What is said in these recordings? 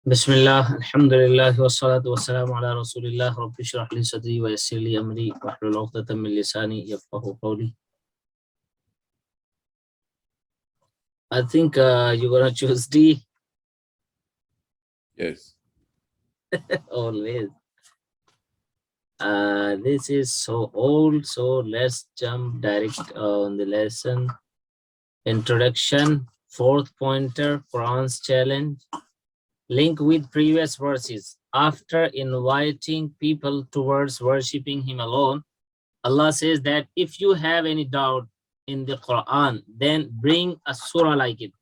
Bismillah, alhamdulillah, wassalatu wassalamu ala rasulillah, rabbi shrah li sadri wa yassir li amri, wahlul 'uqdatam min lisani yafqahu qawli. I think you're gonna choose D. Yes. Always. This is so old, so let's jump direct on the lesson. Introduction, fourth pointer, Quran's challenge. Link with previous verses. After inviting people towards worshipping Him alone, Allah says that if you have any doubt in the Quran, then bring a surah like it.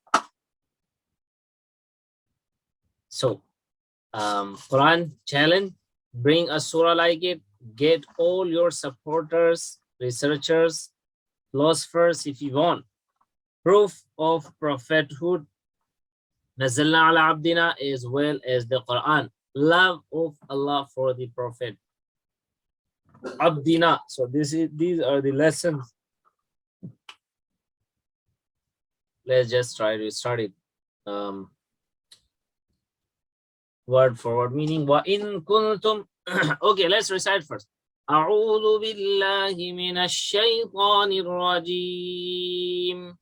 So, Quran challenge, bring a surah like it. Get all your supporters, researchers, philosophers if you want. Proof of prophethood, Nazalna ala abdina, as well as the Quran. Love of Allah for the Prophet. Abdina. So these are the lessons. Let's just try to start it. Word for word meaning. Wa in kuntum. Okay, let's recite first. أعوذ بالله من الشيطان الرجيم.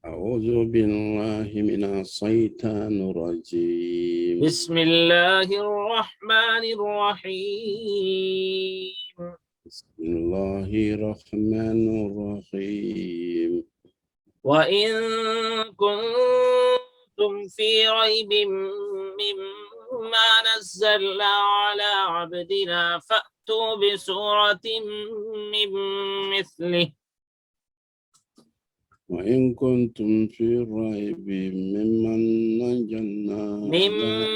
أعوذ بالله من الشيطان الرجيم. بسم الله الرحمن الرحيم. بسم الله الرحمن الرحيم. وإن كنتم في ريب مما نزلنا على عبدنا فأتوا بسورة من مثله. وإن كنتم في ريب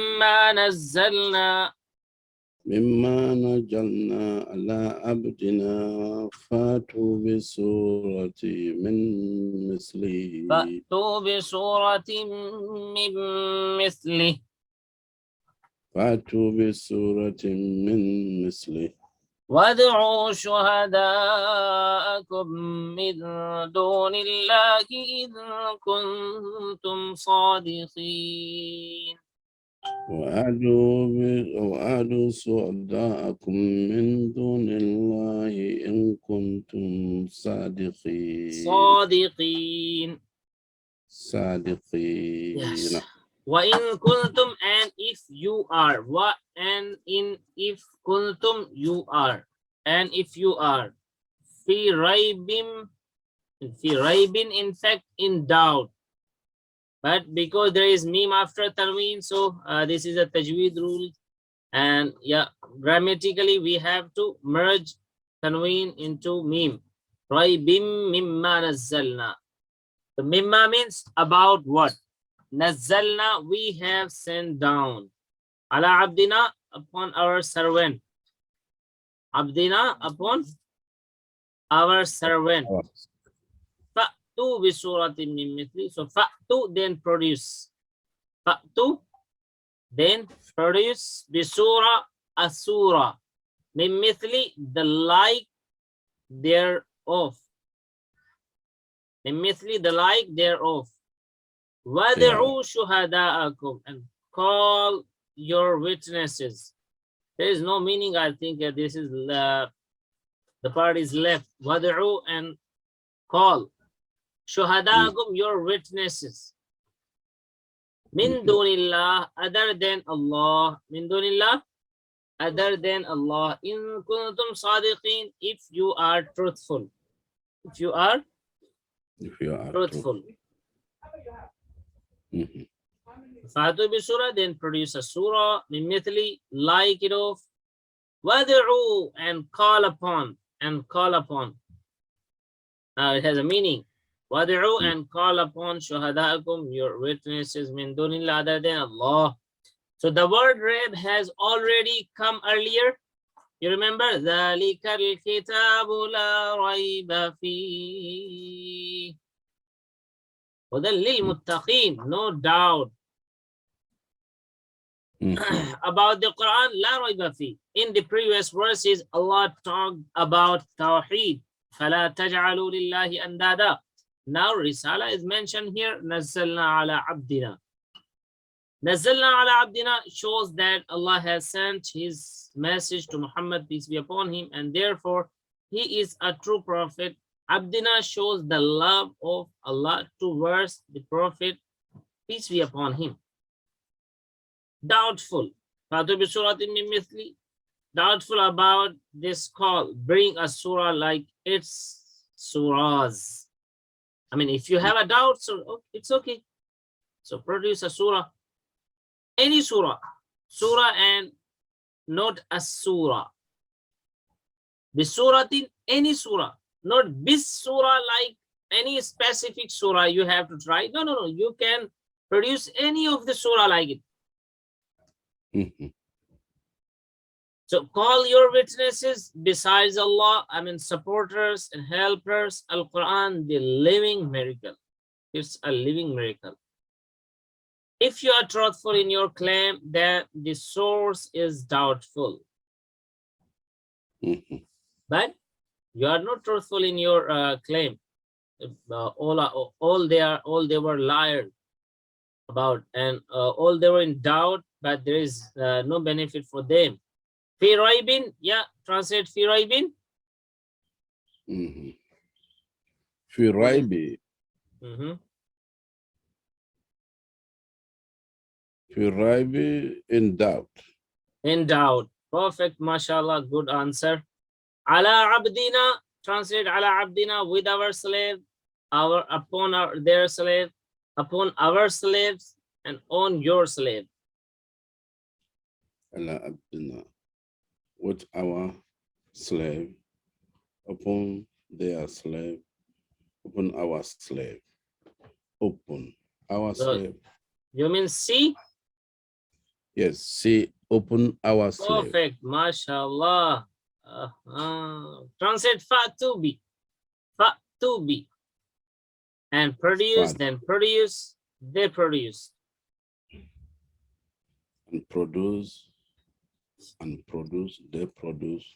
مما نزلنا على عبدنا فأتوا بسورة من مثله. فأتوا بسورة من مثله. فأتوا بسورة من مثله. وادعوا شهداءكم من دون الله إن كنتم صادقين. وأدعوا شهداءكم من دون الله إن كنتم صادقين. Yes. وَإِن كُنْتُمْ, and if you are. What and in if kuntum, you are. And if you are. في ريب, in fact, in doubt. But because there is meme after tanween, so this is a tajweed rule. And yeah, grammatically we have to merge tanween into meme. Raybim mimma nazzalna. The mimma means about what? Nazzalna, we have sent down. Ala abdina, upon our servant. Abdina, upon our servant. Fa'tu bi suratin min mithli. So fa'tu, then produce. Fa'tu, then produce. Bi surah, a surah. Min mithli, the like thereof. Min mithli, the like thereof. وَادْعُوا شُهَدَاءَكُمْ, and call your witnesses. There is no meaning, I think this is the part is left. وَادْعُوا, and call. شُهَدَاءَكُمْ, your witnesses. مِن دُونِ اللَّهِ, other than Allah. مِن دُونِ اللَّهِ, other than Allah. إِن كُنْتُمْ صَادِقِينَ, if you are truthful. If you are truthful. Fatu bi surah, then produce a surah, min mithli, like it of. Wad'u, and call upon, It has a meaning. Wad'u, and call upon shuhada'akum, your witnesses, min dunillah, other than Allah. So the word read has already come earlier. You remember? ذَلِكَ الْكِتَابُ لَا رَيْبَ فِيهِ هُدًى لِلْمُتَّقِينَ, no doubt. About the Quran, لا ريب فيه. In the previous verses, Allah talked about Tawheed. فَلَا تَجْعَلُوا لِلَّهِ أَنْدَادًا. Now Risala is mentioned here. نَزَّلْنَا عَلَى عَبْدِنَا. Nazzalna ala abdina shows that Allah has sent his message to Muhammad, peace be upon him, and therefore he is a true prophet. Abdina shows the love of Allah towards the prophet, peace be upon him. Doubtful. Fatu bi suratin min mithli. Doubtful about this call. Bring a surah like its surahs. I mean, if you have a doubt, so it's okay. So produce a surah. Any surah. Surah and not a surah. Bisuratin, any surah. Not bis surah like any specific surah you have to try. No, no, no. You can produce any of the surah like it. So call your witnesses besides Allah, I mean supporters and helpers. Al-Quran, the living miracle. It's a living miracle. If you are truthful in your claim that the source is doubtful, but you are not truthful in your claim, all they were liars about, and all they were in doubt, but there is no benefit for them. Fi raibin, yeah, translate fi raibin. Fi raibi. Fi raibi, in doubt. In doubt. Perfect, mashallah, good answer. Ala abdina, translate ala abdina, with our slave, their slave, upon our slaves, and on your slave. Ala abdina, with our slave, upon their slave, upon our slave, upon our slave. You mean see? Yes, see, upon our slave. Perfect, mashallah. Translate fa to be, and produce, then produce, they produce. And produce, they produce,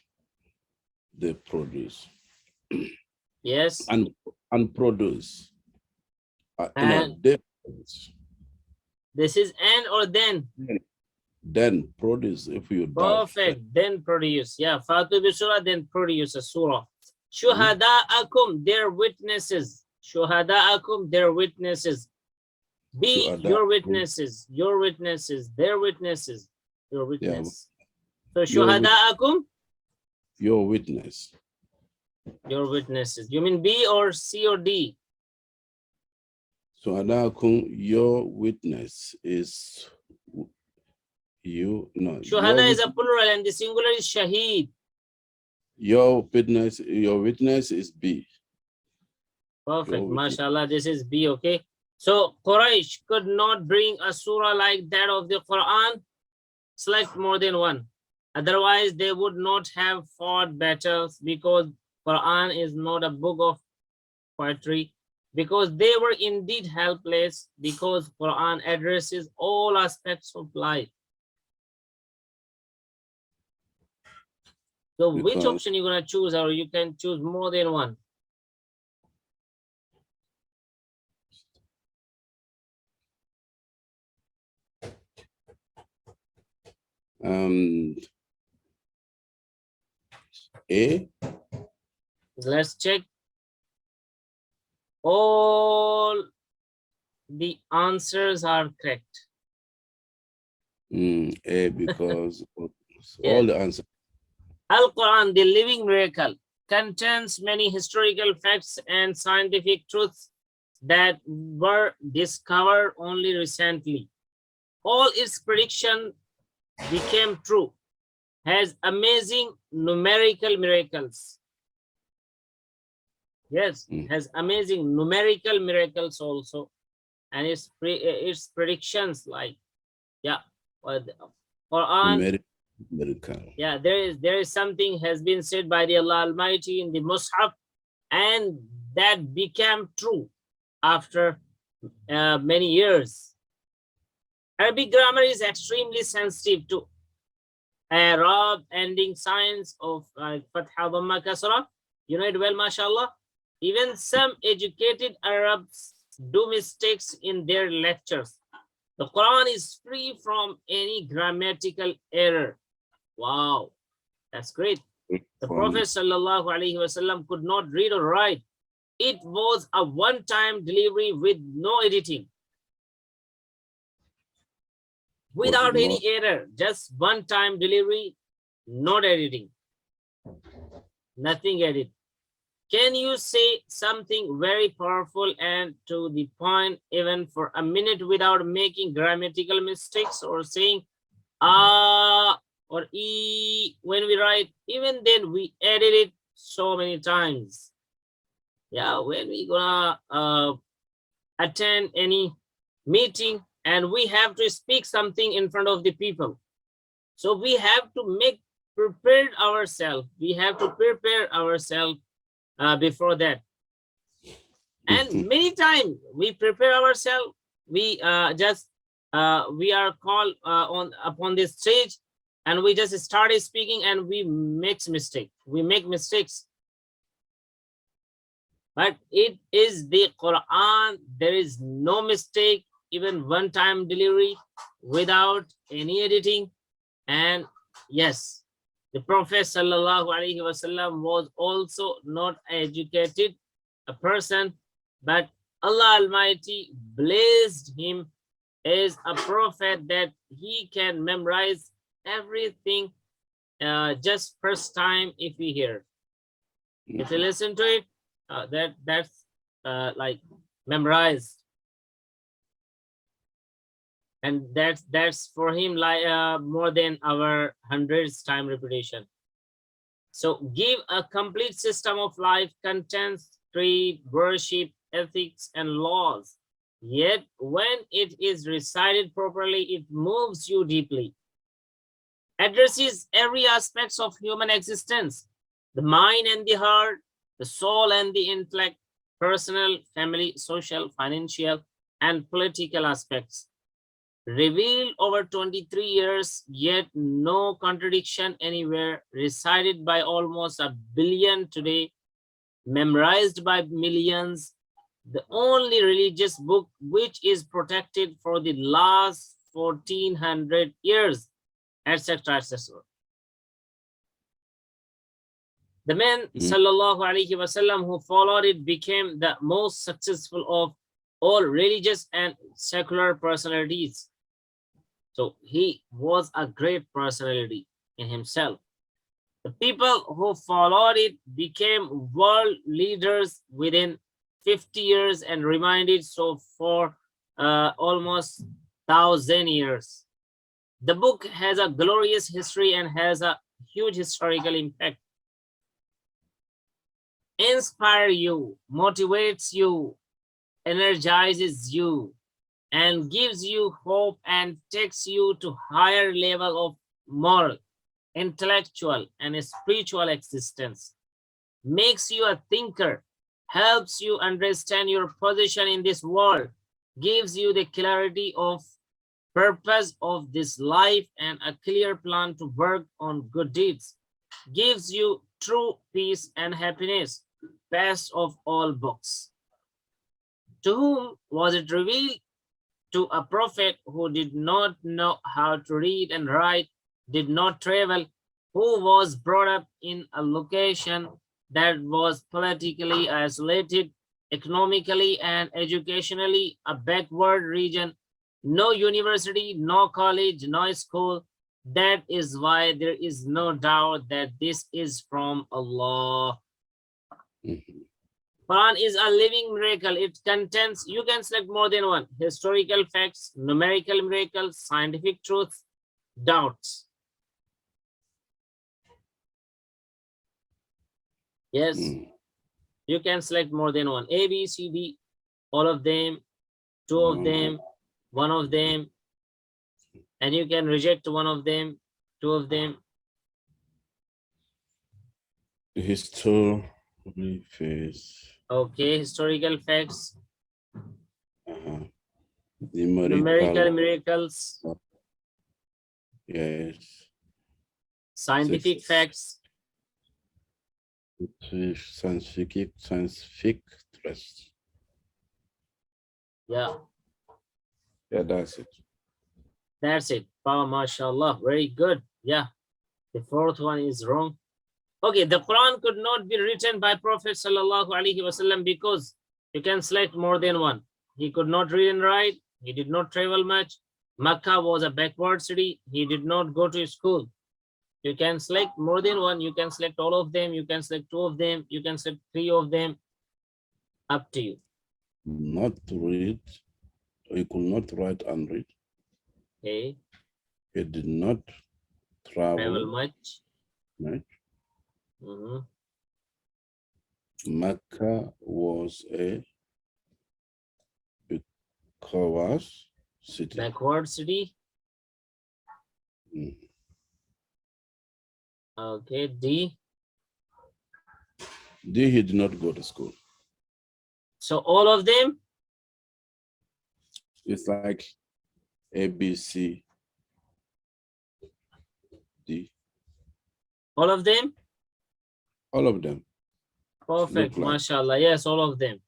they produce. Yes. And produce. And they produce. This is and or then? Then produce if you doubt. Perfect, then produce. Yeah, Fatu bi surah, then produce a surah. Shuhada'akum, their witnesses. Shuhada'akum, their witnesses. Be your witnesses, your witnesses, their witnesses, your witness. So shuhada'akum? Your witness. Your witnesses. You mean B or C or D? Shuhada'akum, your witness is you. No. Shuhada is a plural and the singular is shaheed. Your witness is B. Perfect, mashallah, this is B, okay? So Quraysh could not bring a surah like that of the Quran. Select more than one. Otherwise, they would not have fought battles, because Quran is not a book of poetry, because they were indeed helpless, because Quran addresses all aspects of life. So which option you're going to choose, or you can choose more than one? A. Let's check. All the answers are correct. A, because Yeah. all the answers. Al-Quran, the living miracle, contains many historical facts and scientific truths that were discovered only recently. All its predictions became true. Has amazing numerical miracles. Yes, has amazing numerical miracles also. And its predictions, like, yeah, Quran. Miracle. Yeah, there is something has been said by the Allah Almighty in the Mus'haf, and that became true after many years. Arabic grammar is extremely sensitive to Arab ending signs of Fatha, Dhamma, Kasra. You know it well, mashallah. Even some educated Arabs do mistakes in their lectures. The Quran is free from any grammatical error. Wow, that's great. The Prophet ﷺ could not read or write. It was a one-time delivery with no editing. Without any error, just one-time delivery, not editing. Nothing edit. Can you say something very powerful and to the point even for a minute without making grammatical mistakes or saying ah or e when we write? Even then we edit it so many times. Yeah, when we gonna attend any meeting and we have to speak something in front of the people. So we have to make prepared ourselves. We have to prepare ourselves before that. And many times we prepare ourselves. We we are called upon this stage and we just started speaking and we make mistakes. We make mistakes. But it is the Quran. There is no mistake, even one-time delivery without any editing. And yes, the Prophet ﷺ was also not educated a person, but Allah Almighty blessed him as a prophet that he can memorize everything just first time if we hear. If you listen to it, that's like memorized. And that's for him like more than our hundreds time repetition. So give a complete system of life, contents, creed, worship, ethics, and laws. Yet when it is recited properly, it moves you deeply. Addresses every aspect of human existence, the mind and the heart, the soul and the intellect, personal, family, social, financial, and political aspects. Revealed over 23 years, yet no contradiction anywhere, recited by almost 1 billion today, memorized by millions, the only religious book which is protected for the last 1400 years, etc., etc. The man, sallallahu alaihi wasallam, who followed it became the most successful of all religious and secular personalities. So he was a great personality in himself. The people who followed it became world leaders within 50 years and remained so for almost 1,000 years. The book has a glorious history and has a huge historical impact. Inspire you, motivates you, energizes you, and gives you hope and takes you to higher level of moral, intellectual, and spiritual existence. Makes you a thinker, helps you understand your position in this world, gives you the clarity of purpose of this life and a clear plan to work on good deeds, gives you true peace and happiness, best of all books. To whom was it revealed? To a prophet who did not know how to read and write, did not travel, who was brought up in a location that was politically isolated, economically and educationally a backward region, no university, no college, no school. That is why there is no doubt that this is from Allah. Quran is a living miracle. It contains, you can select more than one, historical facts, numerical miracles, scientific truths, doubts. Yes, you can select more than one. A, B, C, D, all of them, two of them, one of them, and you can reject one of them, two of them. History face. Okay, historical facts. Numerical miracles. Yes. Scientific facts. Scientific trust. Yeah. Yeah, that's it. That's it. Oh, mashallah. Very good. Yeah. The fourth one is wrong. Okay, the Quran could not be written by Prophet sallallahu alaihi wasallam because you can select more than one. He could not read and write. He did not travel much. Makkah was a backward city. He did not go to school. You can select more than one. You can select all of them. You can select two of them. You can select three of them. Up to you. Not to read. He could not write and read. Okay. He did not Travel travel much. much. Mhm. Mecca was a Kawash city. Backward city. Mm. Okay. D. He did not go to school. So all of them. It's like A, B, C, D. All of them. All of them. Perfect. Look like. MashaAllah. Yes, all of them.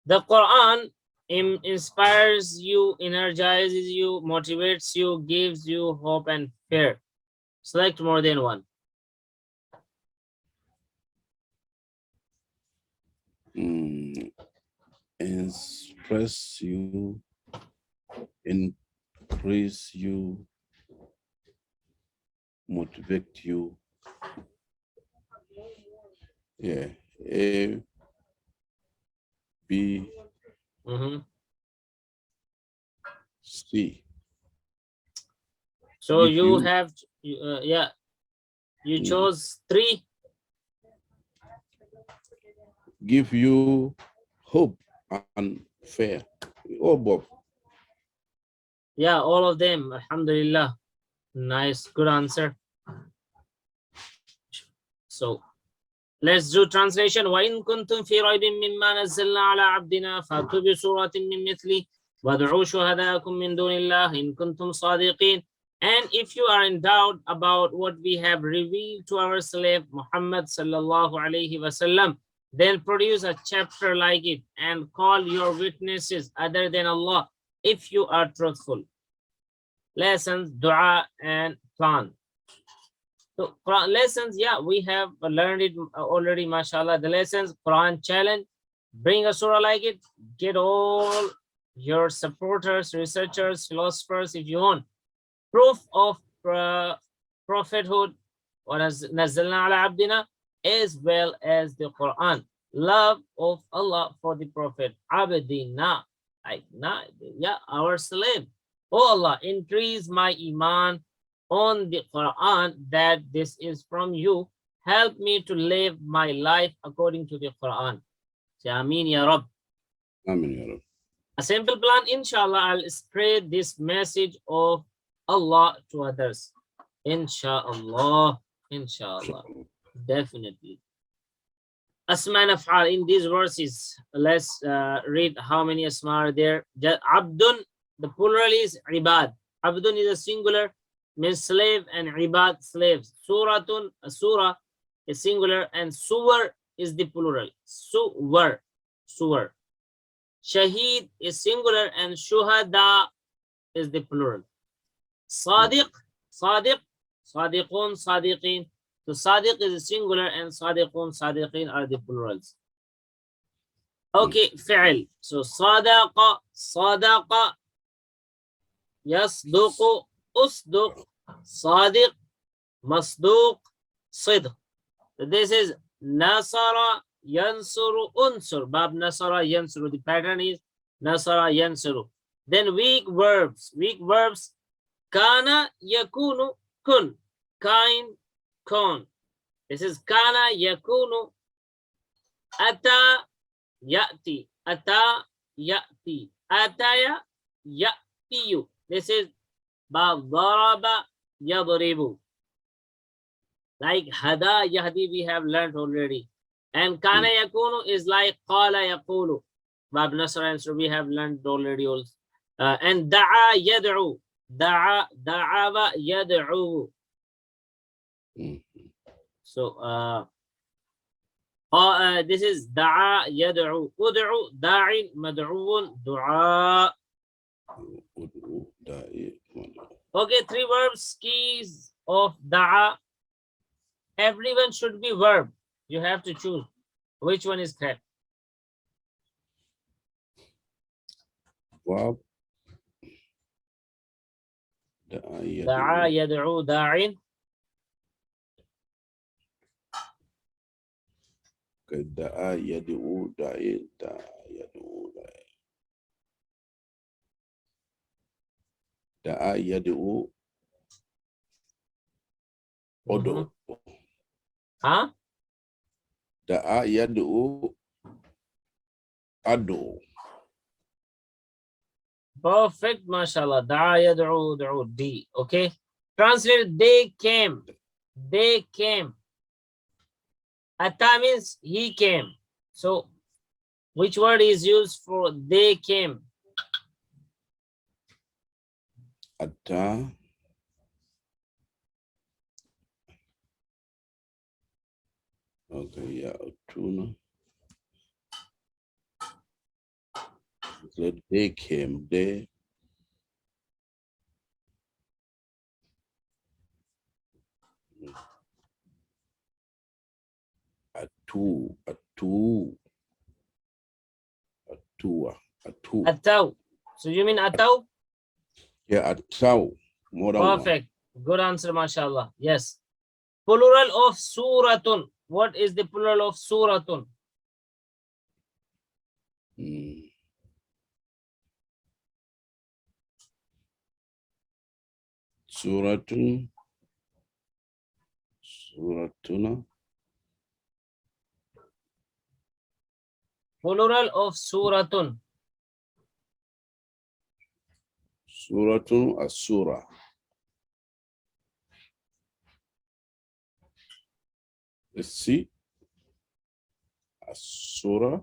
The Quran inspires you, energizes you, motivates you, gives you hope and fear. Select more than one. Express you, increase you, motivate you. Yeah. A, B, C. So If you have, yeah, you chose three. Give you hope and fear. Oh, Bob. Yeah, all of them. Alhamdulillah. Nice, good answer. So let's do translation. وَإِن كُنتُمْ فِي رَيْبٍ مِّمَّا نَزَّلْنَا عَلَىٰ عَبْدِنَا فَأْتُوا بِسُورَةٍ مِّن مِّثْلِهِ وَادْعُوا شُهَدَاءَكُم مِّن دُونِ اللَّهِ إِن كُنتُمْ صَادِقِينَ. And if you are in doubt about what we have revealed to our slave Muhammad sallallahu alayhi wasallam, then produce a chapter like it and call your witnesses other than Allah if you are truthful. Lessons, dua, and plan. So Quran lessons, yeah, we have learned it already, mashallah. The lessons, Quran challenge, bring a surah like it, get all your supporters, researchers, philosophers if you want. Proof of prophethood, or as nazzalna ala abdina, as well as the Quran. Love of Allah for the Prophet. Abdina, like, yeah, our slave. Oh Allah, increase my iman on the Quran that this is from you. Help me to live my life according to the Quran. Say Ameen Ya Rabb. Ameen Ya Rabb. A simple plan, inshallah, I'll spread this message of Allah to others. Inshallah. Inshallah. Definitely. Asma and Af'al in these verses. Let's read how many Asma are there. Abdun, the plural is Ibad. Abdun is a singular, means slave, and Ibad, slaves. Suratun, a surah is singular, and Suwar is the plural. Suwar. Suwar. Shaheed is singular, and Shuhada is the plural. Sadiq, Sadiq, Sadiqun, Sadiqin. So Sadiq is a singular and Sadiqun, Sadiqin are the plurals. Okay, fi'l. So Sadaqa, Sadaqa, Yasduqu, Usduq, Sadiq, Masduq, Sidq. So this is Nasara, Yansuru, Unsur. Bab Nasara, Yansuru. The pattern is Nasara, Yansuru. Then weak verbs. Weak verbs. Kana, yakunu, kun. Kain, kun. This is kana, yakunu. Ata, ya'ti. Ata, ya'ti. Ataya, ya'tiyu. This is bab daraba, yadribu. Like hada, yahdi, we have learned already. And kana yakunu is like qala yaqulu. Bab nasra answer, we have learned already also. And da'a yad'u. Da'ava yad'u. So this is da'a yad'u. Ud'u da'in mad'uun du'a. Okay, 3 verbs, keys of da'a. Everyone should be verb. You have to choose which one is correct. Verb. Da'a yad'u da'in. Da'a yad'u da'in. Da'a yad'u da'in. Da'a yad'u odo. Huh? Da'a yad'u ado. Perfect, mashallah. Da'a yad'u da'u D. Okay. Translate, they came. They came. Ata means he came. So, which word is used for they came? Ata. Okay, yeah, tuna. They came. They. Atu. Ataw. So you mean ataw? Yeah, atau. More than Perfect. Good answer, mashallah. Yes. Plural of suratun. What is the plural of suratun? one. Suratun. Suratuna. Plural of suratun. Suratun as-surah. Let's see. As-surah.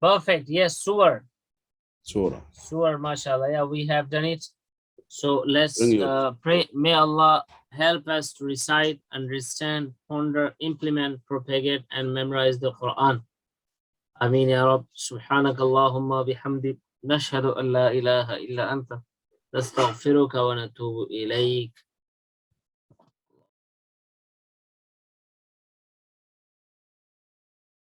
Perfect. Yes, surah. Surah. Surah, mashallah. Yeah, we have done it. So let's Bring it. pray. May Allah help us to recite, understand, ponder, implement, propagate, and memorize the Quran. Ameen ya Rabb. Subhanak Allahumma bihamdik. Nashhadu an la ilaha illa anta. Nastaghfiruka wa natubu ilayk.